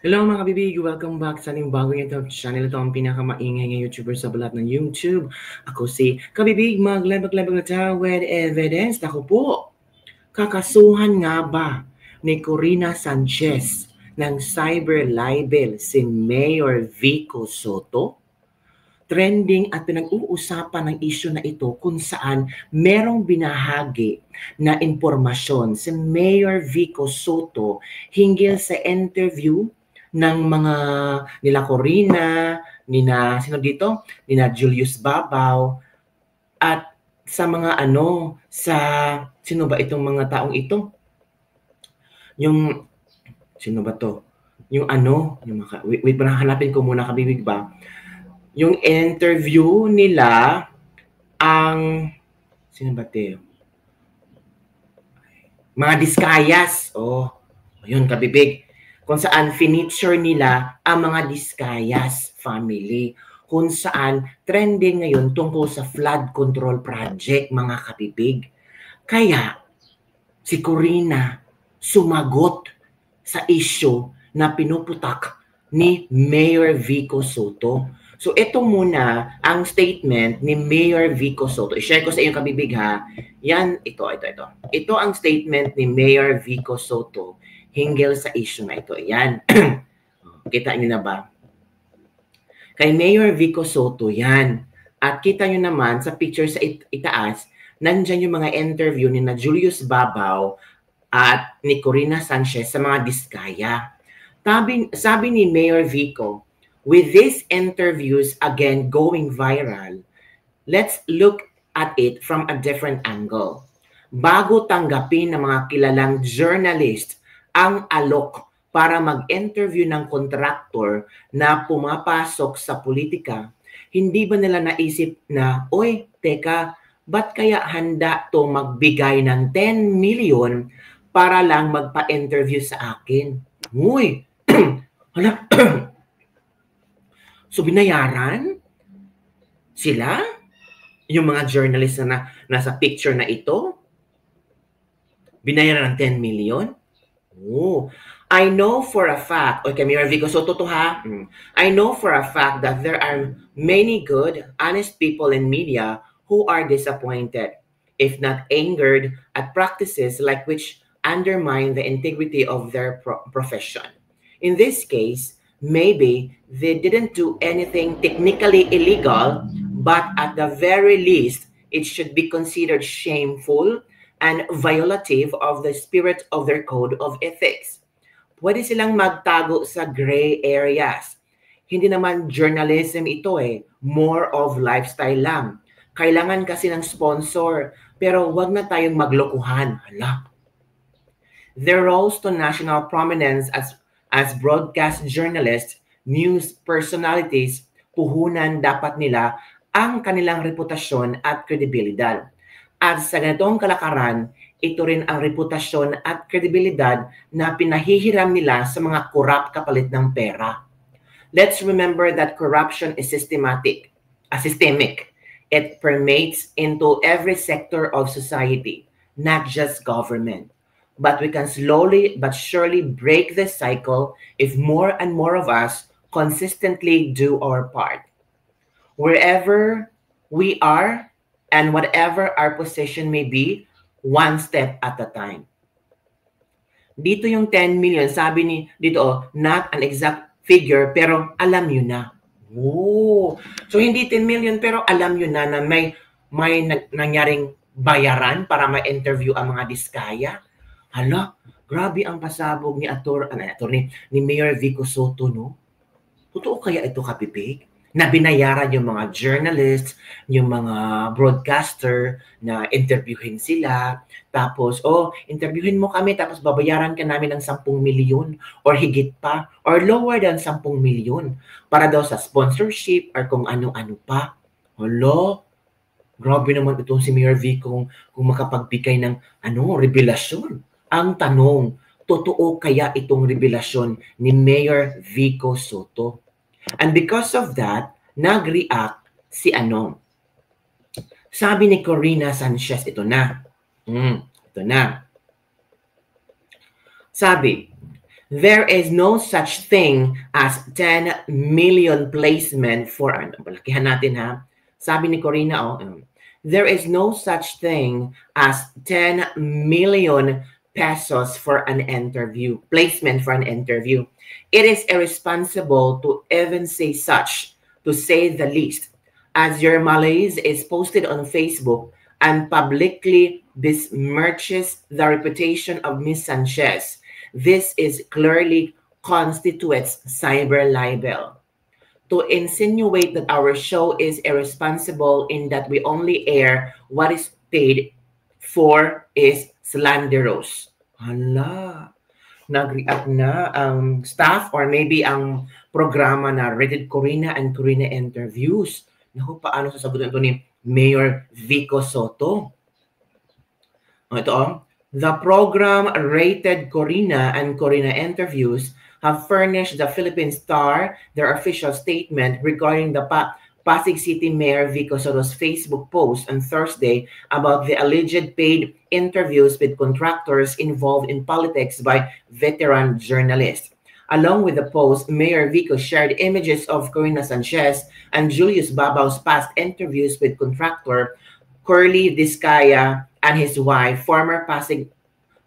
Hello mga kabibig! Welcome back sa ating bagong YouTube channel. Ito ang pinakamaingay ng YouTuber sa balat ng YouTube. Ako si Kabibig, maglabag-labag na tayo with evidence. Ako po, kakasuhan nga ba ni Corina Sanchez ng cyber libel si Mayor Vico Soto? Trending at pinag-uusapan ng issue na ito kung saan merong binahagi na impormasyon si Mayor Vico Soto hinggil sa interview ng mga nila Corina, nina sino dito? Nina Julius Babaw at sa mga sa sino ba itong mga taong ito? Yung sino ba to? Yung wait, hanapin ko muna kabibig ba? Yung interview nila ang sino ba tayo? Mga Diskayas. Oh, yun kabibig. Kung saan feature nila ang mga Diskayas family. Kung saan trending ngayon tungkol sa flood control project, mga kabibig. Kaya si Corina sumagot sa issue na pinuputak ni Mayor Vico Soto. So ito muna ang statement ni Mayor Vico Soto. I-share ko sa inyo kabibig ha. Yan, ito. Ito ang statement ni Mayor Vico Soto hinggil sa issue na ito. Yan. Kita niyo na ba? Kay Mayor Vico Soto yan. At kita niyo naman sa picture sa itaas, nandyan yung mga interview ni na Julius Babaw at ni Corina Sanchez sa mga Diskaya. Sabi ni Mayor Vico, with these interviews again going viral, let's look at it from a different angle. Bago tanggapin ng mga kilalang journalist ang alok para mag-interview ng kontraktor na pumapasok sa politika, hindi ba nila naisip na, oy, teka, ba't kaya handa to magbigay ng 10 million para lang magpa-interview sa akin? Uy, hala, so binayaran sila? Yung mga journalist na nasa picture na ito? Binayaran ng 10 million? Oh, I know for a fact, okay, Mayor Vico Soto to ha? I know for a fact that there are many good, honest people in media who are disappointed, if not angered, at practices like which undermine the integrity of their profession. In this case, maybe they didn't do anything technically illegal, but at the very least, it should be considered shameful and violative of the spirit of their code of ethics. Pwede silang magtago sa gray areas. Hindi naman journalism ito more of lifestyle lang. Kailangan kasi ng sponsor, pero wag na tayong maglokohan. Hala. Their roles to national prominence as broadcast journalists, news personalities, puhunan dapat nila ang kanilang reputasyon at kredibilidad. At sa ganitong kalakaran, ito rin ang reputasyon at kredibilidad na pinahihiram nila sa mga korap kapalit ng pera. Let's remember that corruption is systemic. It permeates into every sector of society, not just government. But we can slowly but surely break this cycle if more and more of us consistently do our part. Wherever we are and whatever our position may be, one step at a time. Dito yung 10 million, sabi ni dito, not an exact figure, pero alam nyo na. Oh. So hindi 10 million, pero alam nyo na na may nangyaring bayaran para ma-interview ang mga Diskaya. Hala, grabe ang pasabog ni ni Mayor Vico Soto, no? Totoo kaya ito, kapipig? Na binayaran yung mga journalists, yung mga broadcaster na interviewin sila. Tapos, interviewin mo kami tapos babayaran ka namin ng 10 milyon or higit pa or lower than 10 milyon para daw sa sponsorship or kung ano-ano pa. Hala, grabe naman itong si Mayor Vico kung makapagbigay ng revelasyon. Ang tanong, totoo kaya itong revelasyon ni Mayor Vico Soto? And because of that, nag-react si Sabi ni Corina Sanchez, ito na. Ito na. Sabi, There is no such thing as 10 million placement for, ano, balakihan natin ha. Sabi ni Corina, there is no such thing as 10 million pesos for an interview, placement for an interview. It is irresponsible to even say such, to say the least, as your malaise is posted on Facebook and publicly besmirches the reputation of Miss Sanchez. This is clearly constitutes cyber libel. To insinuate that our show is irresponsible in that we only air what is paid for is slanderous. Hala, nag-react na ang staff or maybe ang programa na Rated Corina and Corina Interviews. Naku, paano sasagutin ito ni Mayor Vico Soto? Ito, the program Rated Corina and Corina Interviews have furnished the Philippine Star their official statement regarding the Pasig City Mayor Vico Soto's Facebook post on Thursday about the alleged paid interviews with contractors involved in politics by veteran journalists. Along with the post, Mayor Vico shared images of Corina Sanchez and Julius Babao's past interviews with contractor Curly Discaya and his wife, former Pasig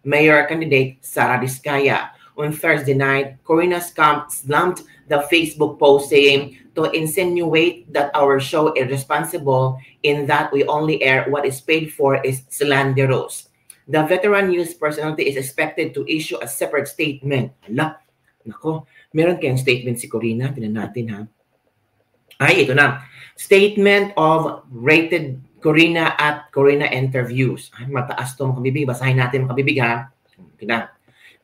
mayor candidate Sara Discaya. On Thursday night, Corina slumped the Facebook post saying to insinuate that our show is responsible in that we only air what is paid for is slanderous. The veteran news personality is expected to issue a separate statement. Hala, nako, meron kayong statement si Corina. Tingnan natin ha. Ay, ito na. Statement of Rated Corina at Corina Interviews. Ay, mataas to mga kabibig. Basahin natin mga kabibig ha. Okay na.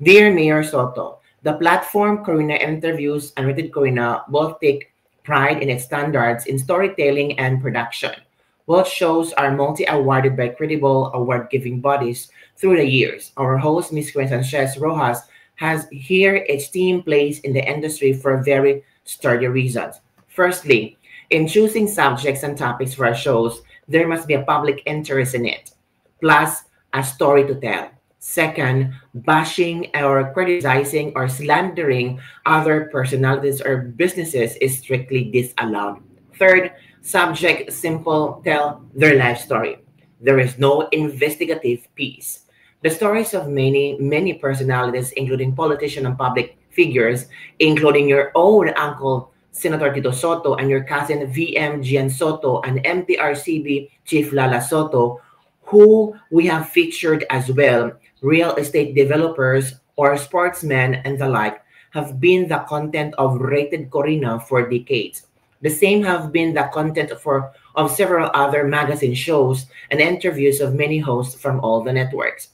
Dear Mayor Soto, the platform Corina Interviews and Rated Corina both take pride in its standards in storytelling and production. Both shows are multi-awarded by credible award-giving bodies through the years. Our host, Ms. Corina Sanchez Rojas, has here its team placed in the industry for very sturdy reasons. Firstly, in choosing subjects and topics for our shows, there must be a public interest in it, plus a story to tell. Second, bashing or criticizing or slandering other personalities or businesses is strictly disallowed. Third, subject simple tell their life story. There is no investigative piece. The stories of many personalities, including politicians and public figures, including your own uncle, Senator Tito Soto, and your cousin VM Gian Soto, and MTRCB Chief Lala Soto, who we have featured as well, real estate developers or sportsmen and the like, have been the content of Rated Corina for decades. The same have been the content of several other magazine shows and interviews of many hosts from all the networks.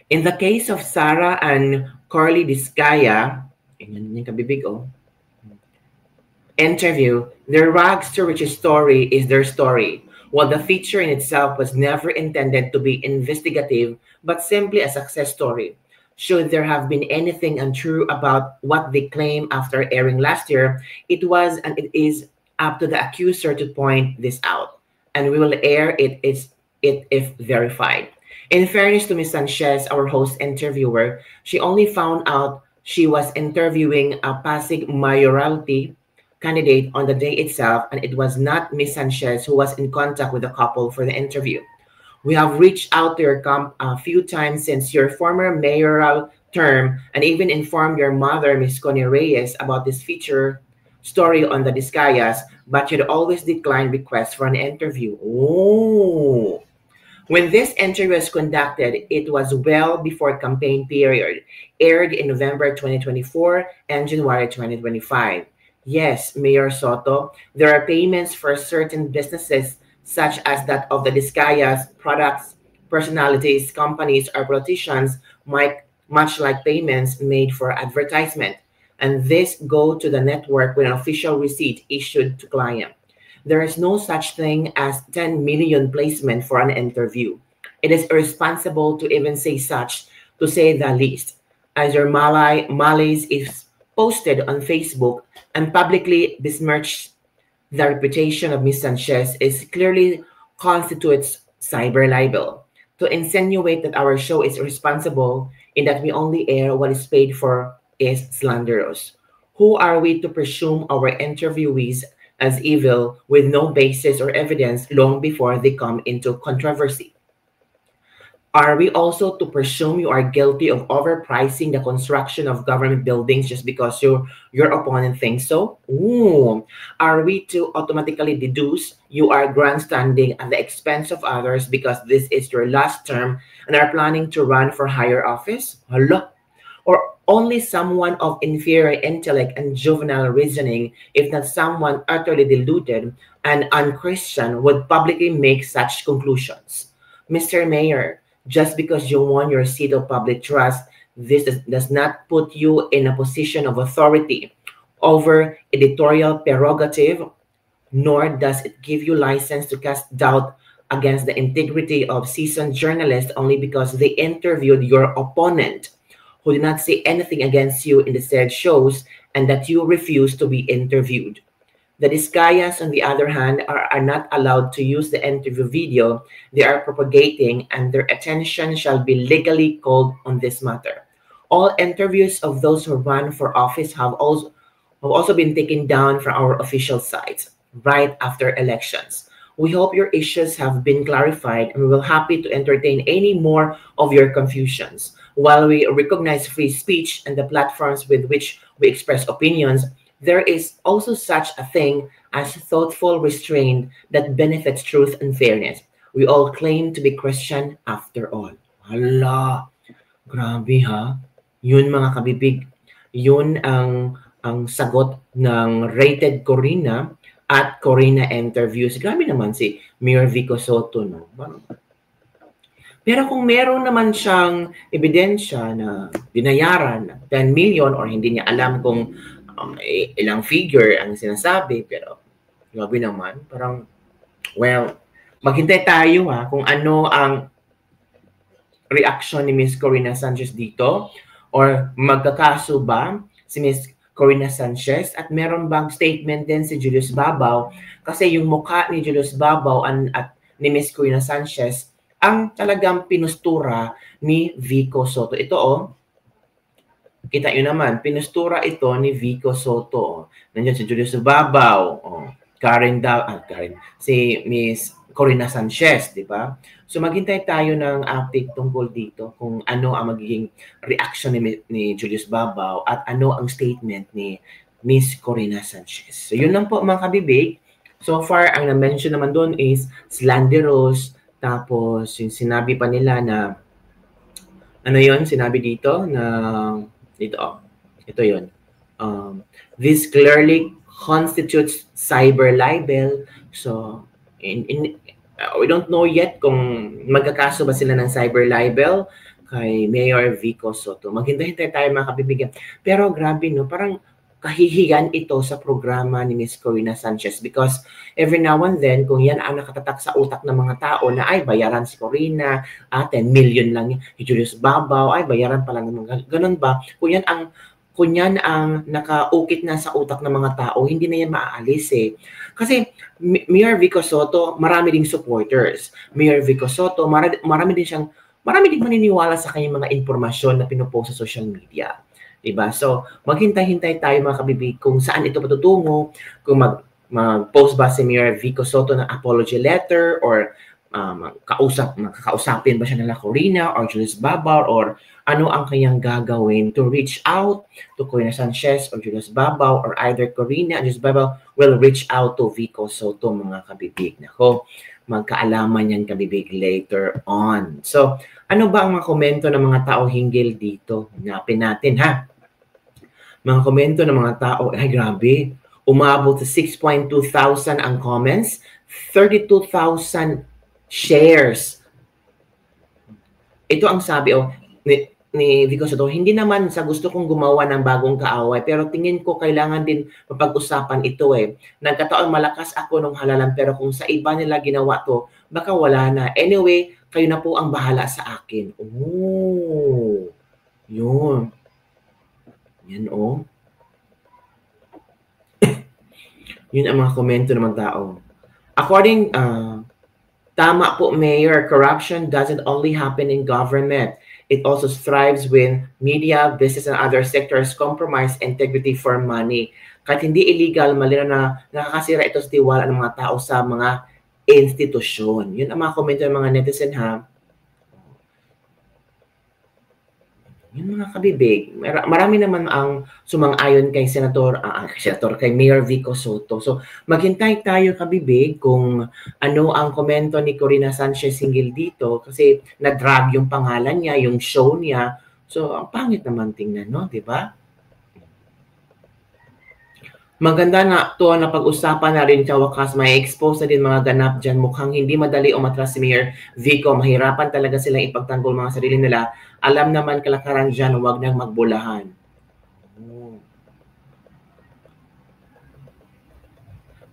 In the case of Sara and Curly Discaya, interview, their rags to riches story is their story. While the feature in itself was never intended to be investigative, but simply a success story. Should there have been anything untrue about what they claim after airing last year, it was and it is up to the accuser to point this out, and we will air it if verified. In fairness to Ms. Sanchez, our host interviewer, she only found out she was interviewing a Pasig mayoralty candidate on the day itself, and it was not Ms. Sanchez who was in contact with the couple for the interview. We have reached out to your camp a few times since your former mayoral term and even informed your mother, Ms. Connie Reyes, about this feature story on the Discayas, but you'd always decline requests for an interview. Oh! When this interview was conducted, it was well before campaign period, aired in November 2024 and January 2025. Yes, Mayor Soto, there are payments for certain businesses such as that of the Discayas, products, personalities, companies, or politicians, much like payments made for advertisement. And this go to the network with an official receipt issued to client. There is no such thing as 10 million placement for an interview. It is irresponsible to even say such, to say the least, as your malaise is posted on Facebook and publicly besmirched the reputation of Ms. Sanchez is clearly constitutes cyber libel. to insinuate that our show is responsible in that we only air what is paid for is slanderous. Who are we to presume our interviewees as evil with no basis or evidence long before they come into controversy? Are we also to presume you are guilty of overpricing the construction of government buildings just because your opponent thinks so? Ooh. Are we to automatically deduce you are grandstanding at the expense of others because this is your last term and are planning to run for higher office? Hala. Or only someone of inferior intellect and juvenile reasoning, if not someone utterly deluded and unchristian, would publicly make such conclusions? Mr. Mayor, just because you won your seat of public trust, this does not put you in a position of authority over editorial prerogative, nor does it give you license to cast doubt against the integrity of seasoned journalists only because they interviewed your opponent, who did not say anything against you in the said shows, and that you refused to be interviewed. The Discayas, on the other hand, are not allowed to use the interview video they are propagating, and their attention shall be legally called on this matter. All interviews of those who run for office have also been taken down from our official sites right after elections. We hope your issues have been clarified, and we will happy to entertain any more of your confusions. While we recognize free speech and the platforms with which we express opinions, there is also such a thing as thoughtful restraint that benefits truth and fairness. We all claim to be Christian after all. Hala, grabe ha. Yun mga kabibig, yun ang sagot ng Rated Corina at Corina Interviews. Grabe naman si Mayor Vico Soto, no? Pero kung meron naman siyang ebidensya na binayaran ng 10 million or hindi niya alam kung ilang figure ang sinasabi, pero grabe naman, parang, well, maghintay tayo kung ano ang reaction ni Miss Corina Sanchez dito, or magkakaso ba si Miss Corina Sanchez, at meron bang statement din si Julius Babaw, kasi yung mukha ni Julius Babaw at ni Miss Corina Sanchez ang talagang pinustura ni Vico Soto. Ito kita nyo naman, pinustura ito ni Vico Soto. Nandiyan si Julius Babaw, Karen, si Miss Corina Sanchez, di ba? So maghintay tayo ng update tungkol dito kung ano ang magiging reaction ni Julius Babaw at ano ang statement ni Miss Corina Sanchez. So yun lang po mga kabibig. So far, ang na-mention naman doon is slanderous, tapos yung sinabi pa nila na ano yon sinabi dito na ito yon this clearly constitutes cyber libel. So we don't know yet kung magkakaso ba sila ng cyber libel kay Mayor Vico Soto. Maghintay-hintay tayo mga kabibigyan. Pero grabe no, parang kahihiyan ito sa programa ni Miss Corina Sanchez, because every now and then, kung yan ang nakatatak sa utak ng mga tao na ay bayaran si Corina, 10 million lang yan, Julius Babaw, ay bayaran pa lang ng ganun ba? Kung yan ang nakaukit na sa utak ng mga tao, hindi na yan maaalis eh. Kasi Mayor Vico Soto, marami ding supporters. Mayor Vico Soto, marami ding maniniwala sa kanyang mga impormasyon na pinupost sa social media. Diba? So, maghintay-hintay tayo mga kabibig kung saan ito patutungo, kung mag-post ba si Mayor Vico Soto ng apology letter, or kakausapin ba siya nila Corina or Julius Babaw, or ano ang kanyang gagawin to reach out to Corina Sanchez or Julius Babaw, or either Corina and Julius Babaw will reach out to Vico Soto mga kabibig. Nako, magkaalaman yan kabibig later on. So, ano ba ang mga komento ng mga tao hinggil dito? Hanapin natin ha. Mga komento ng mga tao, ay grabe, umabot sa 6.2 thousand ang comments, 32,000 shares. Ito ang sabi ni Vico Soto, hindi naman sa gusto kong gumawa ng bagong kaaway, pero tingin ko kailangan din mapag-usapan ito eh. Nagkataon malakas ako nung halalan, pero kung sa iba nila ginawa to, baka wala na. Anyway, kayo na po ang bahala sa akin. Oh, yun. Yan Yun ang mga komento ng mga tao. According Tama po, Mayor. Corruption doesn't only happen in government. It also thrives when media, business, and other sectors compromise integrity for money. Kahit hindi illegal, malinaw na nakakasira ito sa tiwala ng mga tao sa mga institusyon. Yun ang mga komento ng mga netizen, ha? Yung mga kabibig, marami naman ang sumang-ayon kay kay Mayor Vico Soto. So, maghintay tayo kabibig kung ano ang komento ni Corina Sanchez hinggil dito kasi na-drag yung pangalan niya, yung show niya. So, ang pangit naman tingnan, no? Di ba? Maganda na to na pag-usapan na rin sa wakas, may expose na din mga ganap dyan. Mukhang hindi madali umatras si Mayor Vico. Mahirapan talaga silang ipagtanggol mga sarili nila. Alam naman kalakaran dyan, huwag nang magbulahan.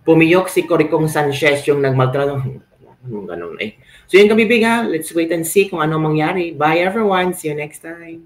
Pumiyok si Coricong Sanchez yung nagmagtrato. Ganun eh. So yun kabibig ha, let's wait and see kung ano mangyari. Bye everyone, see you next time.